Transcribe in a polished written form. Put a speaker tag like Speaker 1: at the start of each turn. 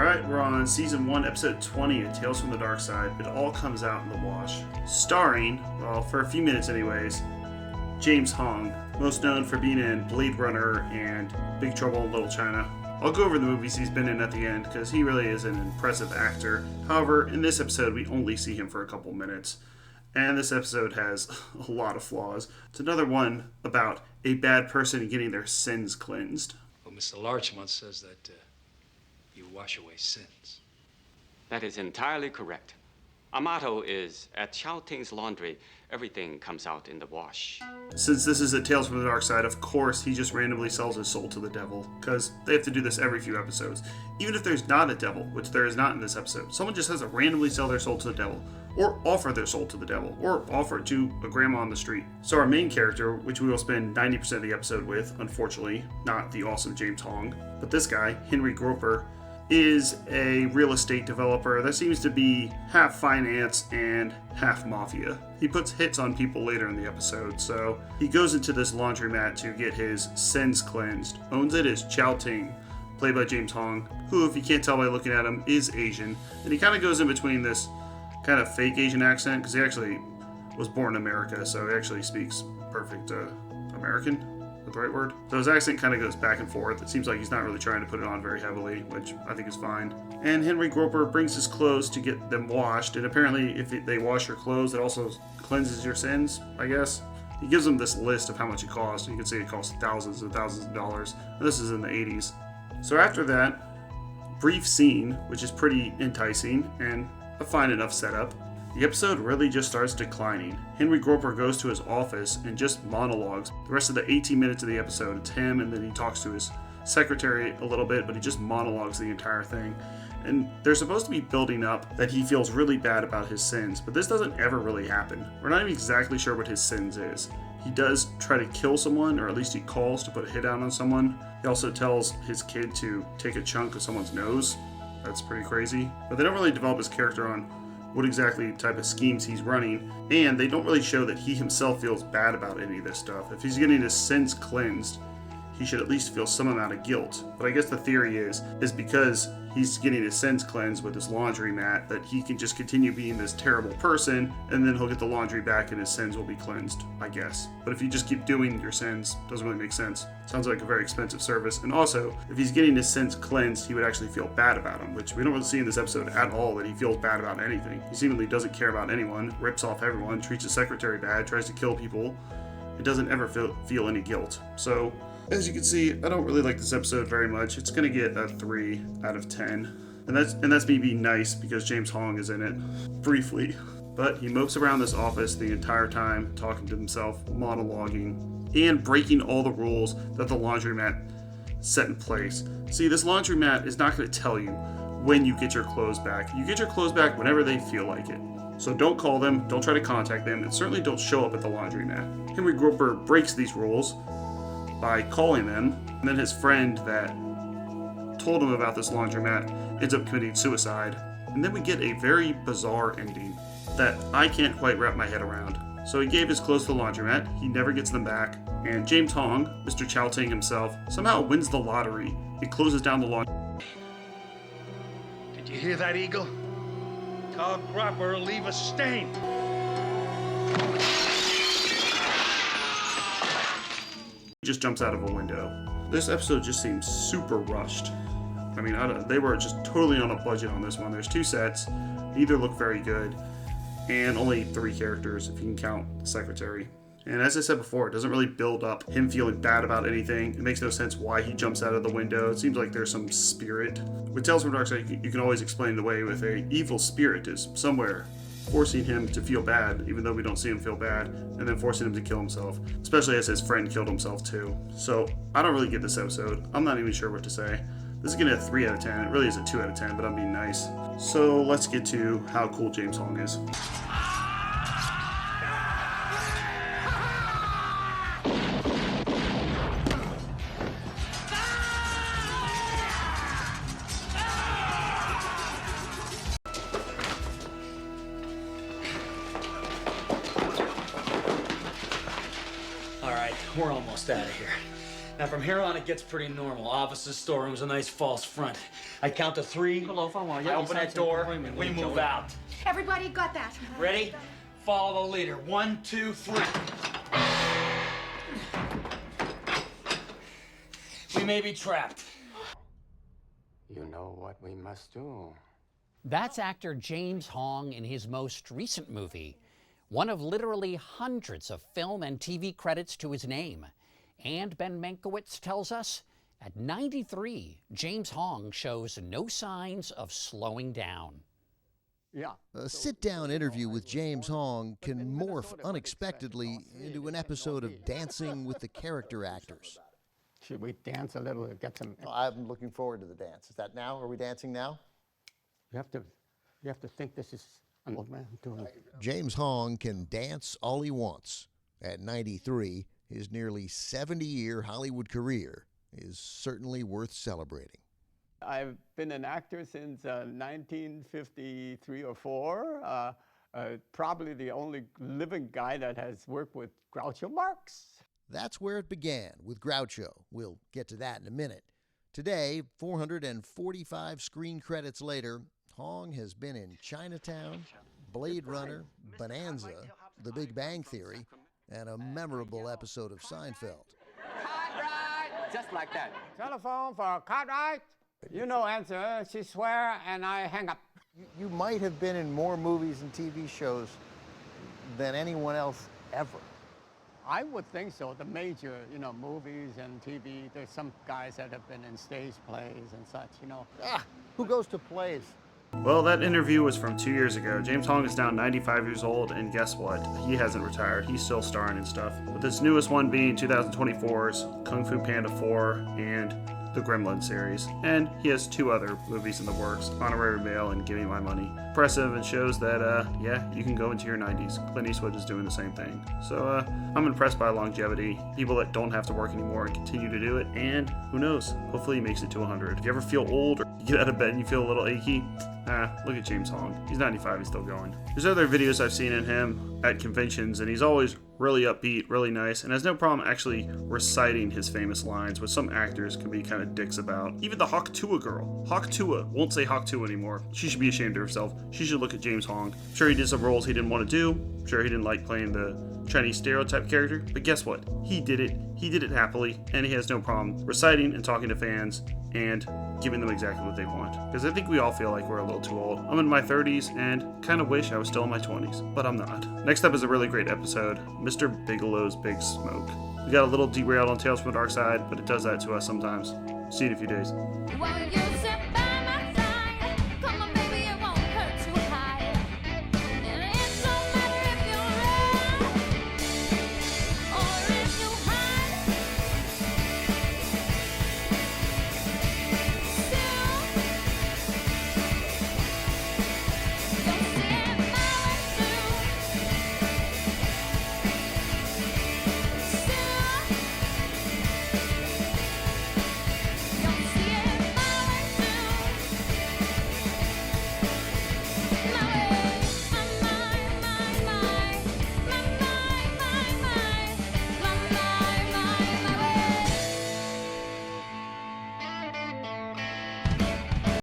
Speaker 1: Alright, we're on Season 1, Episode 20 of Tales from the Darkside. It all comes out in the wash. Starring, well, for a few minutes anyways, James Hong, most known for being in Blade Runner and Big Trouble in Little China. I'll go over the movies he's been in at the end, because he really is an impressive actor. However, in this episode, we only see him for a couple minutes. And this episode has a lot of flaws. It's another one about a bad person getting their sins cleansed.
Speaker 2: Well, Mr. Larchmont says that you wash away sins.
Speaker 3: That is entirely correct. Our motto is, at Chao Ting's Laundry, everything comes out in the wash.
Speaker 1: Since this is a Tales from the Dark Side, of course, he just randomly sells his soul to the devil, because they have to do this every few episodes. Even if there's not a devil, which there is not in this episode, someone just has to randomly sell their soul to the devil, or offer their soul to the devil, or offer it to a grandma on the street. So our main character, which we will spend 90% of the episode with, unfortunately, not the awesome James Hong, but this guy, Henry Groper, is a real estate developer that seems to be half finance and half mafia. He puts hits on people later in the episode, so he goes into this laundromat to get his sins cleansed. Owns it is Chao Ting, played by James Hong, who, if you can't tell by looking at him, is Asian. And he kind of goes in between this kind of fake Asian accent, because he actually was born in America, so he actually speaks perfect American. The right word. So his accent kind of goes back and forth. It seems like he's not really trying to put it on very heavily, which I think is fine. And Henry Groper brings his clothes to get them washed, and apparently if they wash your clothes, it also cleanses your sins, I guess. He gives them this list of how much it costs. You can see it costs thousands and thousands of dollars, and this is in the 80s. So after that brief scene, which is pretty enticing and a fine enough setup, the episode really just starts declining. Henry Groper goes to his office and just monologues. The rest of the 18 minutes of the episode, it's him, and then he talks to his secretary a little bit, but he just monologues the entire thing. And they're supposed to be building up that he feels really bad about his sins, but this doesn't ever really happen. We're not even exactly sure what his sins is. He does try to kill someone, or at least he calls to put a hit out on someone. He also tells his kid to take a chunk of someone's nose. That's pretty crazy. But they don't really develop his character on what exactly type of schemes he's running, and they don't really show that he himself feels bad about any of this stuff. If he's getting his sins cleansed, he should at least feel some amount of guilt. But I guess the theory is because he's getting his sins cleansed with this laundromat, that he can just continue being this terrible person, and then he'll get the laundry back and his sins will be cleansed, I guess. But if you just keep doing your sins, doesn't really make sense. Sounds like a very expensive service. And also, if he's getting his sins cleansed, he would actually feel bad about them, which we don't really see in this episode at all, that he feels bad about anything. He seemingly doesn't care about anyone, rips off everyone, treats his secretary bad, tries to kill people, and doesn't ever feel any guilt. So, as you can see, I don't really like this episode very much. It's going to get a 3 out of 10. And that's me being nice because James Hong is in it, briefly. But he mopes around this office the entire time, talking to himself, monologuing, and breaking all the rules that the laundromat set in place. See, this laundromat is not going to tell you when you get your clothes back. You get your clothes back whenever they feel like it. So don't call them, don't try to contact them, and certainly don't show up at the laundromat. Henry Groper breaks these rules by calling them, and then his friend that told him about this laundromat ends up committing suicide. And then we get a very bizarre ending that I can't quite wrap my head around. So he gave his clothes to the laundromat, he never gets them back, and James Hong, Mr. Chao Ting himself, somehow wins the lottery. He closes down the laundry.
Speaker 4: Did you hear that, Eagle? Carl Gropper will leave a stain.
Speaker 1: He just jumps out of a window. This episode just seems super rushed. I mean, they were just totally on a budget on this one. There's 2 sets, neither look very good, and only 3 characters if you can count the secretary. And as I said before, it doesn't really build up him feeling bad about anything. It makes no sense why he jumps out of the window. It seems like there's some spirit. With Tales from the Darkside, you can always explain it away with a evil spirit is somewhere forcing him to feel bad, even though we don't see him feel bad, and then forcing him to kill himself, especially as his friend killed himself too. So I don't really get this episode. I'm not even sure what to say. This is getting a 3 out of 10. It really is a 2 out of 10, but I'm being nice. So let's get to how cool James Hong is.
Speaker 5: We're almost out of here. Now from here on it gets pretty normal. Offices, storerooms, a nice false front. I count to 3. I open that door. We move out.
Speaker 6: Everybody got that?
Speaker 5: Ready? Follow the leader. 1, 2, 3. We may be trapped.
Speaker 3: You know what we must do.
Speaker 7: That's actor James Hong in his most recent movie, one of literally hundreds of film and TV credits to his name. And Ben Mankiewicz tells us, at 93, James Hong shows no signs of slowing down.
Speaker 8: A sit-down interview with James Hong can morph unexpectedly into an episode of Dancing with the Character Actors.
Speaker 9: Should we dance a little to get some?
Speaker 10: I'm looking forward to the dance. Is that now? Are we dancing now?
Speaker 9: You have to think this is an old man doing it.
Speaker 8: James Hong can dance all he wants. At 93, his nearly 70-year Hollywood career is certainly worth celebrating.
Speaker 9: I've been an actor since 1953 or 4. Probably the only living guy that has worked with Groucho Marx.
Speaker 8: That's where it began with Groucho. We'll get to that in a minute. Today, 445 screen credits later, Hong has been in Chinatown, Blade Runner, Bonanza, The Big Bang Theory, and a memorable episode of Seinfeld.
Speaker 3: Cartwright! Just like that.
Speaker 9: Telephone for Cartwright. You know answer. She swear and I hang up.
Speaker 10: You might have been in more movies and TV shows than anyone else ever.
Speaker 9: I would think so. The major, movies and TV, there's some guys that have been in stage plays and such,
Speaker 10: Who goes to plays?
Speaker 1: Well, that interview was from 2 years ago. James Hong is now 95 years old, and guess what? He hasn't retired. He's still starring and stuff. With this newest one being 2024's Kung Fu Panda 4 and the Gremlin series. And he has 2 other movies in the works, Honorary Mail and Give Me My Money. Impressive, and shows that, you can go into your 90s. Clint Eastwood is doing the same thing. So, I'm impressed by longevity, people that don't have to work anymore and continue to do it, and who knows, hopefully he makes it to 100. If you ever feel old or you get out of bed and you feel a little achy, look at James Hong. He's 95, he's still going. There's other videos I've seen in him at conventions, and he's always really upbeat, really nice, and has no problem actually reciting his famous lines, which some actors can be kind of dicks about. Even the Hawk Tuah girl. Hawk Tuah won't say Hawk Tuah anymore. She should be ashamed of herself. She should look at James Hong. I'm sure he did some roles he didn't want to do. I'm sure he didn't like playing the Chinese stereotype character, but guess what? He did it. He did it happily, and he has no problem reciting and talking to fans and giving them exactly what they want. Because I think we all feel like we're a little too old. I'm in my 30s and kind of wish I was still in my 20s, but I'm not. Next up is a really great episode, Mr. Bigelow's Big Smoke. We got a little derailed on Tales from the Dark Side, but it does that to us sometimes. See you in a few days.